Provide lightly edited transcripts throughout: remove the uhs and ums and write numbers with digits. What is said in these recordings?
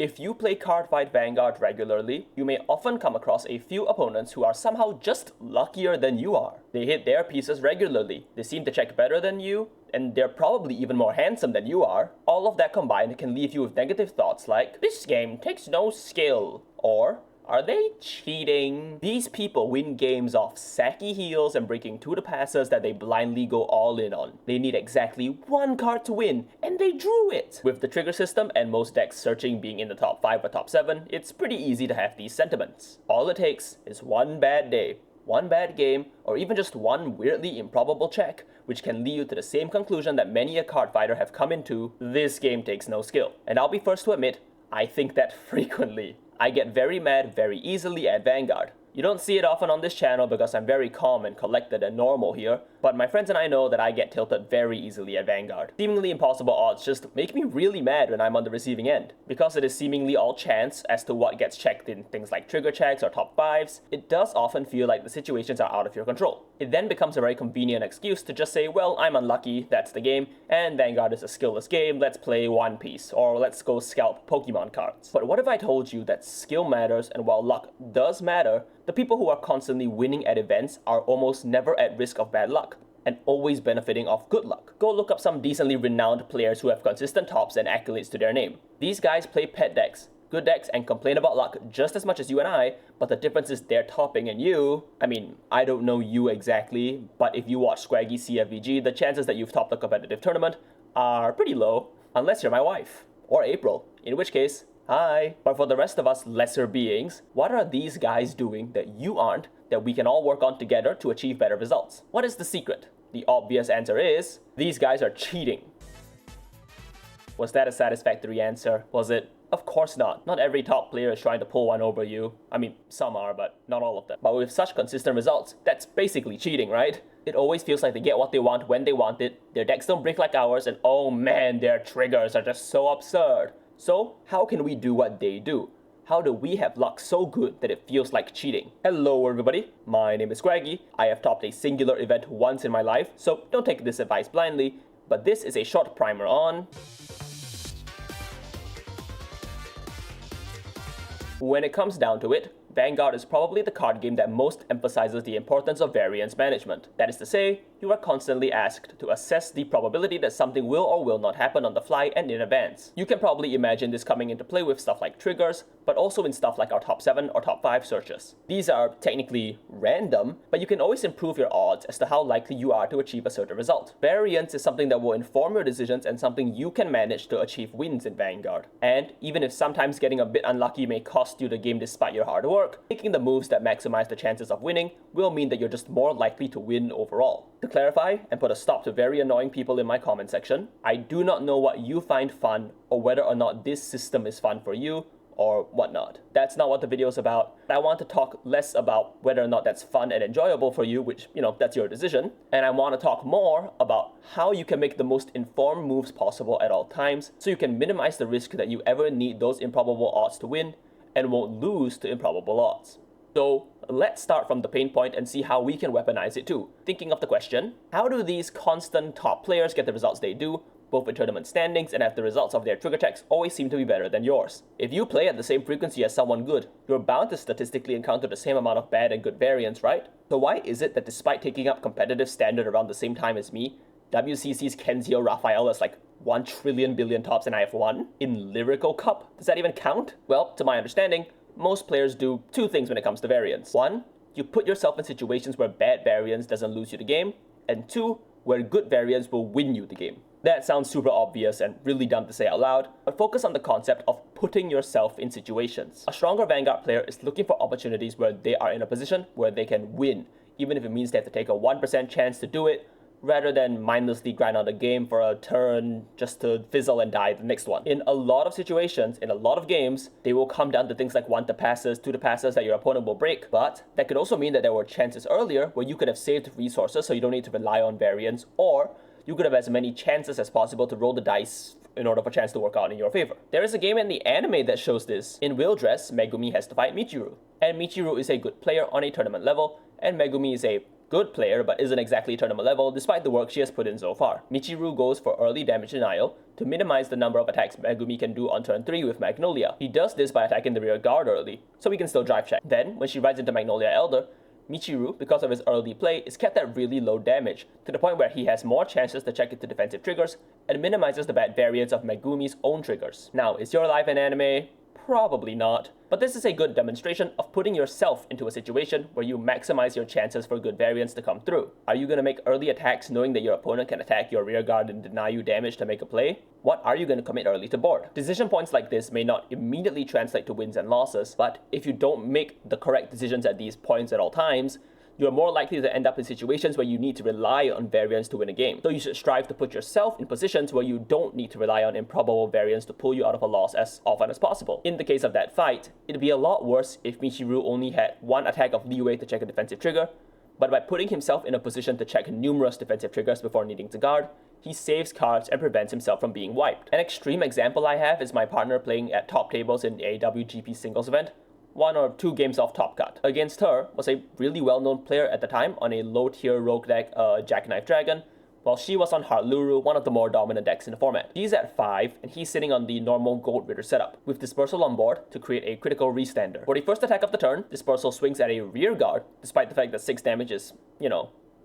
If you play Cardfight Vanguard regularly, you may often come across a few opponents who are somehow just luckier than you are. They hit their pieces regularly, they seem to check better than you, and they're probably even more handsome than you are. All of that combined can leave you with negative thoughts like, this game takes no skill, or are they cheating? These people win games off sacky heals and breaking to the passes that they blindly go all in on. They need exactly one card to win, and they drew it! With the trigger system and most decks searching being in the top 5 or top 7, it's pretty easy to have these sentiments. All it takes is one bad day, one bad game, or even just one weirdly improbable check, which can lead you to the same conclusion that many a card fighter have come into: this game takes no skill. And I'll be first to admit, I think that frequently. I get very mad very easily at Vanguard. You don't see it often on this channel because I'm very calm and collected and normal here, but my friends and I know that I get tilted very easily at Vanguard. Seemingly impossible odds just make me really mad when I'm on the receiving end. Because it is seemingly all chance as to what gets checked in things like trigger checks or top 5s, it does often feel like the situations are out of your control. It then becomes a very convenient excuse to just say, well, I'm unlucky, that's the game, and Vanguard is a skillless game, let's play One Piece, or let's go scalp Pokemon cards. But what if I told you that skill matters, and while luck does matter, the people who are constantly winning at events are almost never at risk of bad luck, and always benefiting off good luck. Go look up some decently renowned players who have consistent tops and accolades to their name. These guys play pet decks, good decks, and complain about luck just as much as you and I, but the difference is they're topping and you, I mean, I don't know you exactly, but if you watch Scraggy CFVG, the chances that you've topped a competitive tournament are pretty low, unless you're my wife, or April, in which case, hi. But for the rest of us lesser beings, what are these guys doing that you aren't, that we can all work on together to achieve better results? What is the secret? The obvious answer is, these guys are cheating. Was that a satisfactory answer? Was it? Of course not. Not every top player is trying to pull one over you. I mean, some are, but not all of them. But with such consistent results, that's basically cheating, right? It always feels like they get what they want when they want it, their decks don't break like ours, and oh man, their triggers are just so absurd. So, how can we do what they do? How do we have luck so good that it feels like cheating? Hello everybody, my name is Scraggy. I have topped a singular event once in my life, so don't take this advice blindly, but this is a short primer on... When it comes down to it, Vanguard is probably the card game that most emphasizes the importance of variance management. That is to say, you are constantly asked to assess the probability that something will or will not happen on the fly and in advance. You can probably imagine this coming into play with stuff like triggers, but also in stuff like our top 7 or top 5 searches. These are technically random, but you can always improve your odds as to how likely you are to achieve a certain result. Variance is something that will inform your decisions and something you can manage to achieve wins in Vanguard. And even if sometimes getting a bit unlucky may cost you the game despite your hard work, making the moves that maximize the chances of winning will mean that you're just more likely to win overall. To clarify and put a stop to very annoying people in my comment section, I do not know what you find fun or whether or not this system is fun for you or whatnot. That's not what the video is about. I want to talk less about whether or not that's fun and enjoyable for you, which, that's your decision. And I want to talk more about how you can make the most informed moves possible at all times so you can minimize the risk that you ever need those improbable odds to win and won't lose to improbable odds. So let's start from the pain point and see how we can weaponize it too. Thinking of the question, how do these constant top players get the results they do, both in tournament standings and if the results of their trigger checks always seem to be better than yours? If you play at the same frequency as someone good, you're bound to statistically encounter the same amount of bad and good variance, right? So why is it that despite taking up competitive standard around the same time as me, WCC's Kenzio Raphael is like 1 trillion billion tops and I have 1? In Lyrical Cup? Does that even count? Well, to my understanding, most players do 2 things when it comes to variance. 1, you put yourself in situations where bad variance doesn't lose you the game, and 2, where good variance will win you the game. That sounds super obvious and really dumb to say out loud, but focus on the concept of putting yourself in situations. A stronger Vanguard player is looking for opportunities where they are in a position where they can win, even if it means they have to take a 1% chance to do it, rather than mindlessly grind out a game for a turn just to fizzle and die the next one. In a lot of situations, in a lot of games, they will come down to things like 1 to passes, 2 to passes that your opponent will break, but that could also mean that there were chances earlier where you could have saved resources so you don't need to rely on variance, or you could have as many chances as possible to roll the dice in order for chance to work out in your favor. There is a game in the anime that shows this. In Wheel Dress, Megumi has to fight Michiru, and Michiru is a good player on a tournament level, and Megumi is a good player but isn't exactly tournament level despite the work she has put in so far. Michiru goes for early damage denial to minimize the number of attacks Megumi can do on turn 3 with Magnolia. He does this by attacking the rear guard early, so he can still drive check. Then, when she rides into Magnolia Elder, Michiru, because of his early play, is kept at really low damage, to the point where he has more chances to check into defensive triggers and minimizes the bad variance of Megumi's own triggers. Now, is your life an anime? Probably not, but this is a good demonstration of putting yourself into a situation where you maximize your chances for good variance to come through. Are you going to make early attacks knowing that your opponent can attack your rear guard and deny you damage to make a play? What are you going to commit early to board? Decision points like this may not immediately translate to wins and losses, but if you don't make the correct decisions at these points at all times, you're more likely to end up in situations where you need to rely on variance to win a game. So you should strive to put yourself in positions where you don't need to rely on improbable variance to pull you out of a loss as often as possible. In the case of that fight, it'd be a lot worse if Michiru only had one attack of leeway to check a defensive trigger, but by putting himself in a position to check numerous defensive triggers before needing to guard, he saves cards and prevents himself from being wiped. An extreme example I have is my partner playing at top tables in a WGP singles event, 1 or 2 games off top cut. Against her was a really well-known player at the time on a low-tier rogue deck, Jackknife Dragon, while she was on Heartluru, one of the more dominant decks in the format. She's at 5, and he's sitting on the normal Gold Ritter setup, with Dispersal on board to create a critical restander. For the first attack of the turn, Dispersal swings at a rear guard, despite the fact that 6 damage is,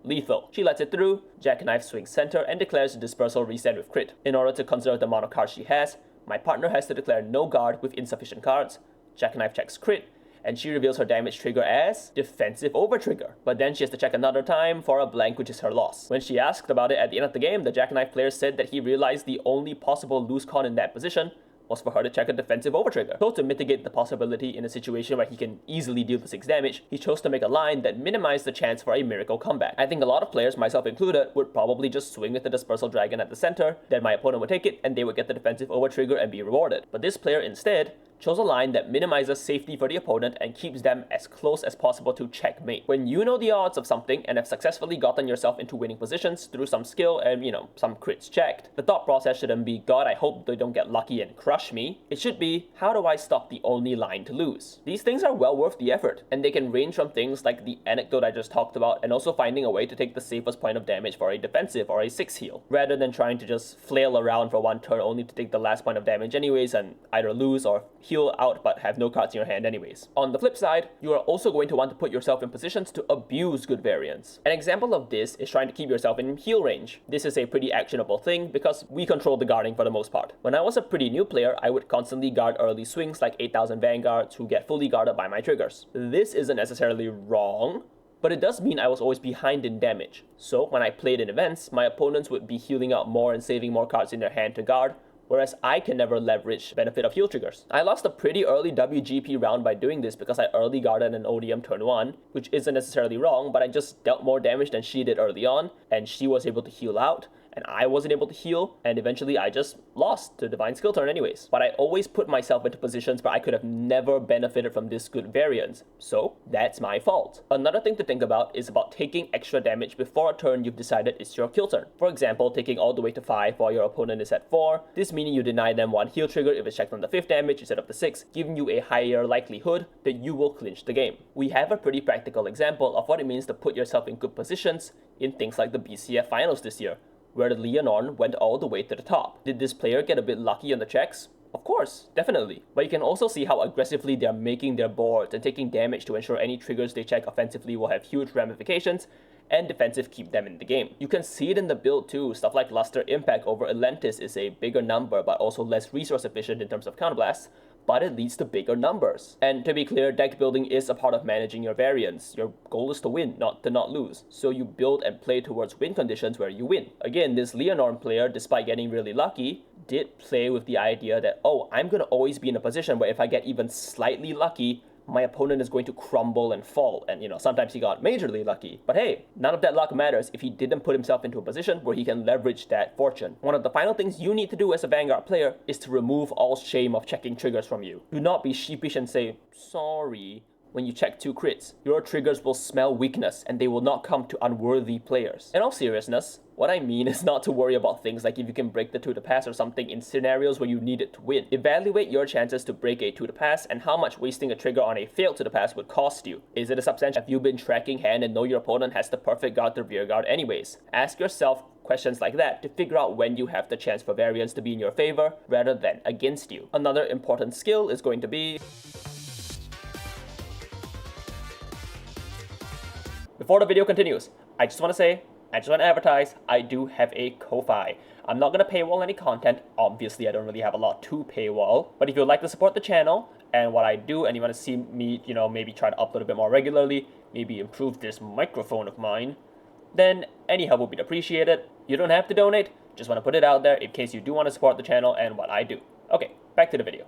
lethal. She lets it through, Jackknife swings center, and declares the Dispersal restand with crit. In order to conserve the amount of cards she has, my partner has to declare no guard with insufficient cards. Jackknife checks crit, and she reveals her damage trigger as defensive overtrigger. But then she has to check another time for a blank, which is her loss. When she asked about it at the end of the game, the Jackknife player said that he realized the only possible lose con in that position was for her to check a defensive overtrigger. So to mitigate the possibility in a situation where he can easily deal the 6 damage, he chose to make a line that minimized the chance for a miracle comeback. I think a lot of players, myself included, would probably just swing with the Dispersal Dragon at the center, then my opponent would take it, and they would get the defensive overtrigger and be rewarded. But this player instead chose a line that minimizes safety for the opponent and keeps them as close as possible to checkmate. When you know the odds of something and have successfully gotten yourself into winning positions through some skill and, some crits checked, the thought process shouldn't be, God, I hope they don't get lucky and crush me. It should be, how do I stop the only line to lose? These things are well worth the effort, and they can range from things like the anecdote I just talked about, and also finding a way to take the safest point of damage for a defensive or a 6 heal, rather than trying to just flail around for one turn only to take the last point of damage anyways and either lose or heal out but have no cards in your hand anyways. On the flip side, you are also going to want to put yourself in positions to abuse good variance. An example of this is trying to keep yourself in heal range. This is a pretty actionable thing because we control the guarding for the most part. When I was a pretty new player, I would constantly guard early swings like 8,000 Vanguards who get fully guarded by my triggers. This isn't necessarily wrong, but it does mean I was always behind in damage. So when I played in events, my opponents would be healing out more and saving more cards in their hand to guard, whereas I can never leverage the benefit of heal triggers. I lost a pretty early WGP round by doing this because I early guarded an ODM turn 1, which isn't necessarily wrong, but I just dealt more damage than she did early on, and she was able to heal out, and I wasn't able to heal, and eventually I just lost to Divine Skill turn anyways. But I always put myself into positions where I could have never benefited from this good variance, so that's my fault. Another thing to think about is about taking extra damage before a turn you've decided is your kill turn. For example, taking all the way to 5 while your opponent is at 4, this meaning you deny them one heal trigger if it's checked on the 5th damage instead of the 6th, giving you a higher likelihood that you will clinch the game. We have a pretty practical example of what it means to put yourself in good positions in things like the BCF finals this year, where the Leonarn went all the way to the top. Did this player get a bit lucky on the checks? Of course, definitely. But you can also see how aggressively they're making their boards and taking damage to ensure any triggers they check offensively will have huge ramifications, and defensive keep them in the game. You can see it in the build too. Stuff like Luster Impact over Atlantis is a bigger number but also less resource efficient in terms of counterblasts, but it leads to bigger numbers. And to be clear, deck building is a part of managing your variance. Your goal is to win, not to not lose. So you build and play towards win conditions where you win. Again, this Leonarn player, despite getting really lucky, did play with the idea that, oh, I'm gonna always be in a position where if I get even slightly lucky, my opponent is going to crumble and fall. And sometimes he got majorly lucky. But hey, none of that luck matters if he didn't put himself into a position where he can leverage that fortune. One of the final things you need to do as a Vanguard player is to remove all shame of checking triggers from you. Do not be sheepish and say, sorry, when you check 2 crits. Your triggers will smell weakness and they will not come to unworthy players. In all seriousness, what I mean is not to worry about things like if you can break the 2 to pass or something in scenarios where you need it to win. Evaluate your chances to break a 2 to pass and how much wasting a trigger on a failed 2 to pass would cost you. Is it a substantial? Have you been tracking hand and know your opponent has the perfect guard to rear guard anyways? Ask yourself questions like that to figure out when you have the chance for variance to be in your favor rather than against you. Another important skill is going to be... Before the video continues, I just want to advertise, I do have a Ko-Fi. I'm not going to paywall any content. Obviously, I don't really have a lot to paywall. But if you'd like to support the channel and what I do, and you want to see me, maybe try to upload a bit more regularly, maybe improve this microphone of mine, then any help would be appreciated. You don't have to donate, just want to put it out there in case you do want to support the channel and what I do. Okay, back to the video.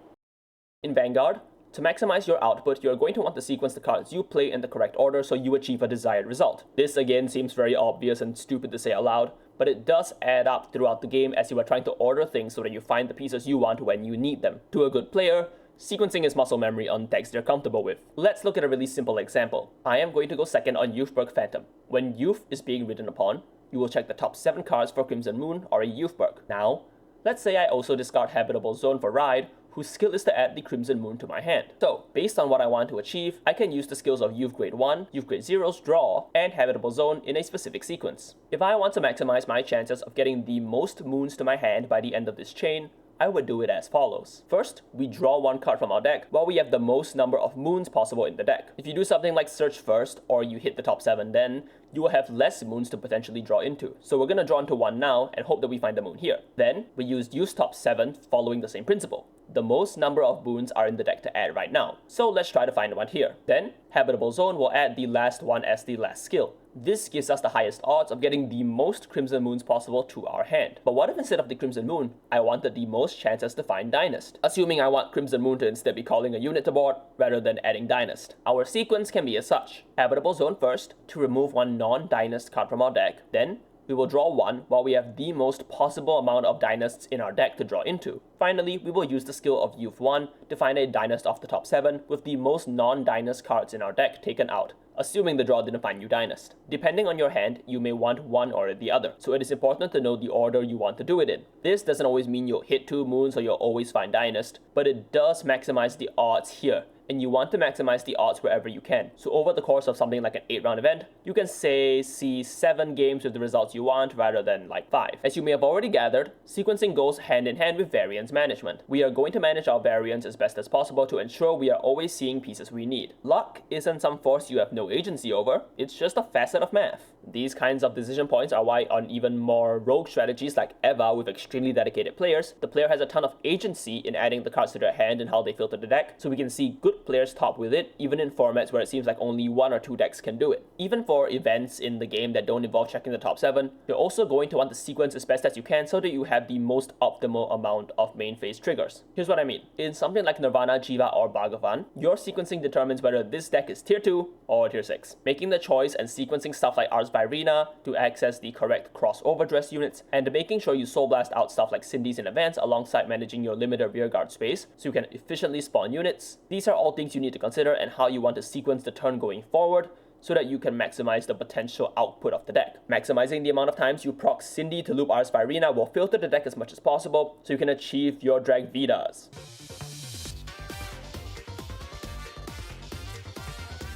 In Vanguard, to maximize your output, you're going to want to sequence the cards you play in the correct order so you achieve a desired result. This again seems very obvious and stupid to say aloud, but it does add up throughout the game as you are trying to order things so that you find the pieces you want when you need them. To a good player, sequencing is muscle memory on decks they're comfortable with. Let's look at a really simple example. I am going to go second on Youthberg Phantom. When Youth is being ridden upon, you will check the top 7 cards for Crimson Moon or a Youthberg. Now, let's say I also discard Habitable Zone for Ride, whose skill is to add the Crimson Moon to my hand. So, based on what I want to achieve, I can use the skills of Youth Grade 1, Youth Grade 0's Draw, and Habitable Zone in a specific sequence. If I want to maximize my chances of getting the most moons to my hand by the end of this chain, I would do it as follows. First, we draw 1 card from our deck while we have the most number of moons possible in the deck. If you do something like search first, or you hit the top 7 then, you will have less moons to potentially draw into. So we're going to draw into 1 now and hope that we find the moon here. Then, we use top 7 following the same principle. The most number of moons are in the deck to add right now. So let's try to find one here. Then, Habitable Zone will add the last one as the last skill. This gives us the highest odds of getting the most Crimson Moons possible to our hand. But what if instead of the Crimson Moon, I wanted the most chances to find Dynast? Assuming I want Crimson Moon to instead be calling a unit to board rather than adding Dynast. Our sequence can be as such. Habitable Zone first to remove 1 non-Dynast card from our deck. Then, we will draw 1 while we have the most possible amount of Dynasts in our deck to draw into. Finally, we will use the skill of Youth 1 to find a Dynast off the top 7 with the most non-Dynast cards in our deck taken out, assuming the draw didn't find you Dynast. Depending on your hand, you may want one or the other, so it is important to know the order you want to do it in. This doesn't always mean you'll hit 2 moons or you'll always find Dynast, but it does maximize the odds here, and you want to maximize the odds wherever you can. So over the course of something like an 8-round event, you can see 7 games with the results you want rather than like 5. As you may have already gathered, sequencing goes hand in hand with variance management. We are going to manage our variance as best as possible to ensure we are always seeing pieces we need. Luck isn't some force you have no agency over, it's just a facet of math. These kinds of decision points are why on even more rogue strategies like Eva with extremely dedicated players, the player has a ton of agency in adding the cards to their hand and how they filter the deck, so we can see good players top with it, even in formats where it seems like only 1 or 2 decks can do it. Even for events in the game that don't involve checking the top 7, you're also going to want to sequence as best as you can so that you have the most optimal amount of main phase triggers. Here's what I mean. In something like Nirvana, Jiva, or Bhagavan, your sequencing determines whether this deck is tier 2 or tier 6. Making the choice and sequencing stuff like Ars Virina to access the correct crossover dress units, and making sure you Soul Blast out stuff like Cindy's in advance alongside managing your limited rearguard space so you can efficiently spawn units. These are all things you need to consider and how you want to sequence the turn going forward so that you can maximize the potential output of the deck. Maximizing the amount of times you proc Cindy to loop Ars Virina will filter the deck as much as possible so you can achieve your Drag Vidas.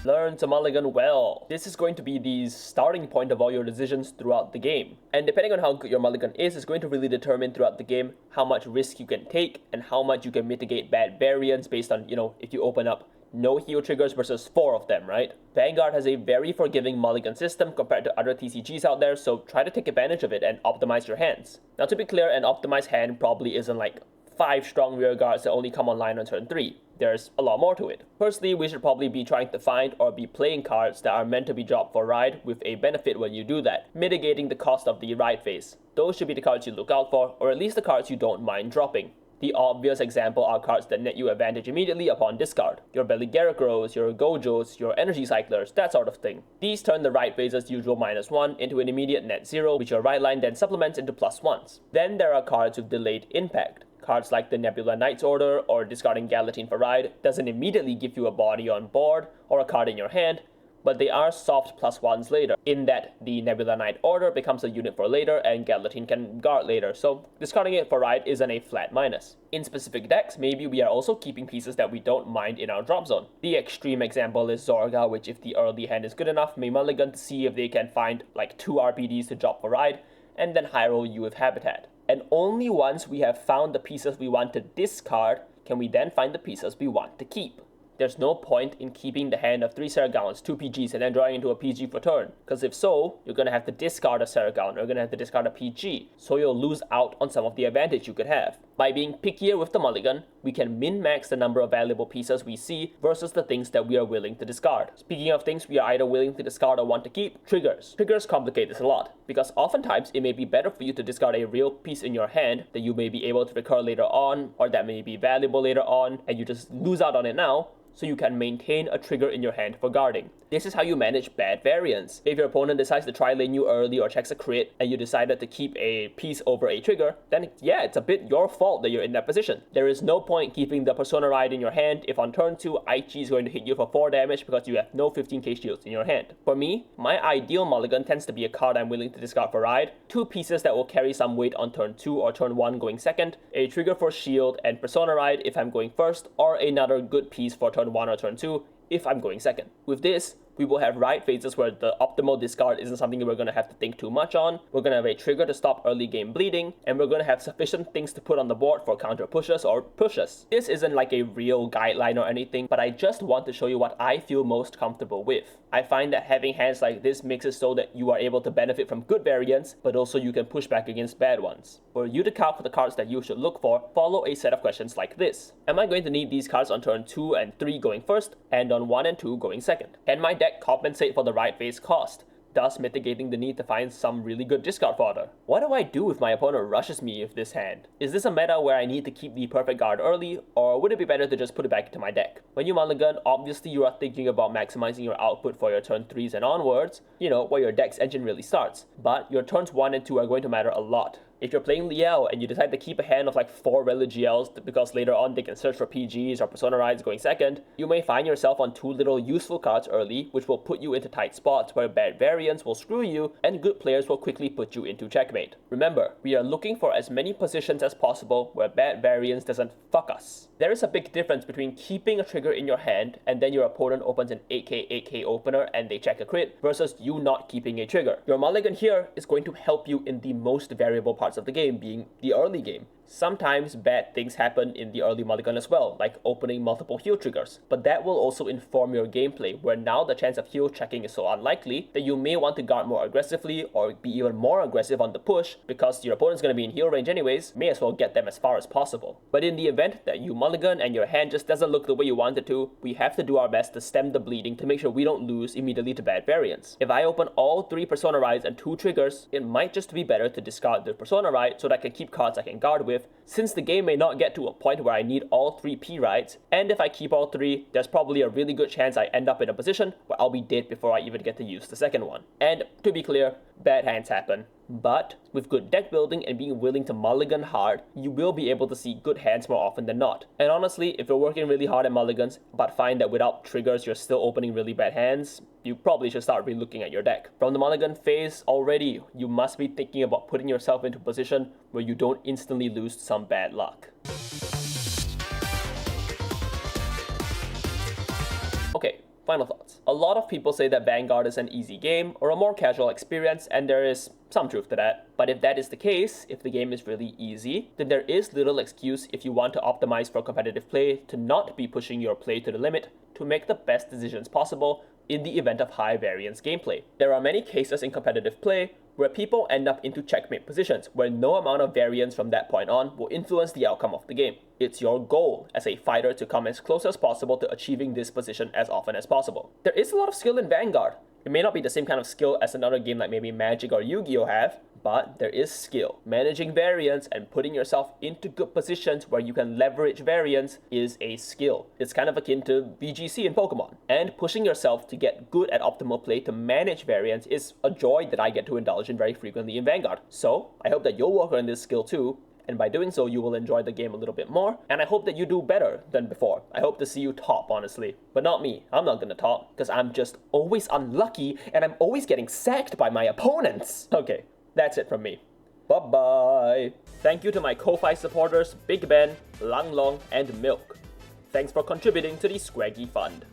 Learn to mulligan well. This is going to be the starting point of all your decisions throughout the game. And depending on how good your mulligan is going to really determine throughout the game how much risk you can take and how much you can mitigate bad variance based on, if you open up no heal triggers versus 4 of them, right? Vanguard has a very forgiving mulligan system compared to other TCGs out there, so try to take advantage of it and optimize your hands. Now to be clear, an optimized hand probably isn't like 5 strong rear guards that only come online on turn 3. There's a lot more to it. Firstly, we should probably be trying to find or be playing cards that are meant to be dropped for ride with a benefit when you do that, mitigating the cost of the ride phase. Those should be the cards you look out for, or at least the cards you don't mind dropping. The obvious example are cards that net you advantage immediately upon discard. Your Belligericros, your Gojos, your Energy Cyclers, that sort of thing. These turn the right phase's usual -1 into an immediate net 0, which your right line then supplements into +1s. Then there are cards with delayed impact. Cards like the Nebula Knight's Order or discarding Galatine for Ride doesn't immediately give you a body on board or a card in your hand, but they are soft +1s later, in that the Nebula Knight Order becomes a unit for later and Galatine can guard later, so discarding it for Ride isn't a flat minus. In specific decks, maybe we are also keeping pieces that we don't mind in our drop zone. The extreme example is Zorga, which if the early hand is good enough, may mulligan to see if they can find like 2 RPDs to drop for Ride, and then high roll you with Habitat. And only once we have found the pieces we want to discard, can we then find the pieces we want to keep. There's no point in keeping the hand of 3 Saragons, 2 PGs, and then drawing into a PG for turn, because if so, you're going to have to discard a Saragon, or you're going to have to discard a PG, so you'll lose out on some of the advantage you could have. By being pickier with the mulligan, we can min-max the number of valuable pieces we see versus the things that we are willing to discard. Speaking of things we are either willing to discard or want to keep, triggers. Triggers complicate this a lot, because oftentimes it may be better for you to discard a real piece in your hand that you may be able to recur later on, or that may be valuable later on, and you just lose out on it now, so you can maintain a trigger in your hand for guarding. This is how you manage bad variance. If your opponent decides to tri-lane you early or checks a crit and you decided to keep a piece over a trigger, then yeah, it's a bit your fault that you're in that position. There is no point keeping the Persona Ride in your hand if on turn 2 Aichi is going to hit you for 4 damage because you have no 15k shields in your hand. For me, my ideal mulligan tends to be a card I'm willing to discard for Ride, 2 pieces that will carry some weight on turn 2 or turn 1 going second, a trigger for shield and Persona Ride if I'm going first, or another good piece for turn 1 or turn 2 if I'm going second. With this, we will have ride phases where the optimal discard isn't something we're going to have to think too much on. We're going to have a trigger to stop early game bleeding, and we're going to have sufficient things to put on the board for counter pushes or pushes. This isn't like a real guideline or anything, but I just want to show you what I feel most comfortable with. I find that having hands like this makes it so that you are able to benefit from good variants, but also you can push back against bad ones. For you to calc the cards that you should look for, follow a set of questions like this. Am I going to need these cards on turn 2 and 3 going first, and on 1 and 2 going second? Can my deck compensate for the ride phase cost, thus mitigating the need to find some really good discard fodder? What do I do if my opponent rushes me with this hand? Is this a meta where I need to keep the perfect guard early, or would it be better to just put it back into my deck? When you mulligan, obviously you are thinking about maximizing your output for your turn 3s and onwards, where your deck's engine really starts, but your turns 1 and 2 are going to matter a lot. If you're playing Liao and you decide to keep a hand of like 4 Religiels because later on they can search for PGs or Persona Rides going second, you may find yourself on 2 little useful cards early, which will put you into tight spots where bad variants will screw you and good players will quickly put you into checkmate. Remember, we are looking for as many positions as possible where bad variance doesn't fuck us. There is a big difference between keeping a trigger in your hand and then your opponent opens an 8k opener and they check a crit versus you not keeping a trigger. Your mulligan here is going to help you in the most variable parts of the game, being the early game. Sometimes bad things happen in the early mulligan as well, like opening multiple heal triggers, but that will also inform your gameplay, where now the chance of heal checking is so unlikely that you may want to guard more aggressively or be even more aggressive on the push because your opponent's going to be in heal range anyways, may as well get them as far as possible. But in the event that you mulligan and your hand just doesn't look the way you want it to, we have to do our best to stem the bleeding to make sure we don't lose immediately to bad variants. If I open all 3 Persona Rides and 2 triggers, it might just be better to discard the Persona Ride so that I can keep cards I can guard with, since the game may not get to a point where I need all 3 P rides, and if I keep all 3, there's probably a really good chance I end up in a position where I'll be dead before I even get to use the second one. And to be clear, bad hands happen. But with good deck building and being willing to mulligan hard, you will be able to see good hands more often than not. And honestly, if you're working really hard at mulligans, but find that without triggers you're still opening really bad hands, you probably should start re-looking at your deck. From the mulligan phase already, you must be thinking about putting yourself into a position where you don't instantly lose to some bad luck. Okay, final thoughts. A lot of people say that Vanguard is an easy game or a more casual experience, and there is some truth to that. But if that is the case, if the game is really easy, then there is little excuse if you want to optimize for competitive play to not be pushing your play to the limit to make the best decisions possible in the event of high variance gameplay. There are many cases in competitive play where people end up into checkmate positions where no amount of variance from that point on will influence the outcome of the game. It's your goal as a fighter to come as close as possible to achieving this position as often as possible. There is a lot of skill in Vanguard. It may not be the same kind of skill as another game like maybe Magic or Yu-Gi-Oh have, but there is skill. Managing variance and putting yourself into good positions where you can leverage variance is a skill. It's kind of akin to VGC in Pokemon. And pushing yourself to get good at optimal play to manage variance is a joy that I get to indulge in very frequently in Vanguard. So I hope that you'll work on this skill too, and by doing so, you will enjoy the game a little bit more, and I hope that you do better than before. I hope to see you top, honestly. But not me. I'm not gonna top, because I'm just always unlucky, and I'm always getting sacked by my opponents. Okay, that's it from me. Bye-bye. Thank you to my Ko-Fi supporters, Big Ben, Lang Long, and Milk. Thanks for contributing to the Scraggy Fund.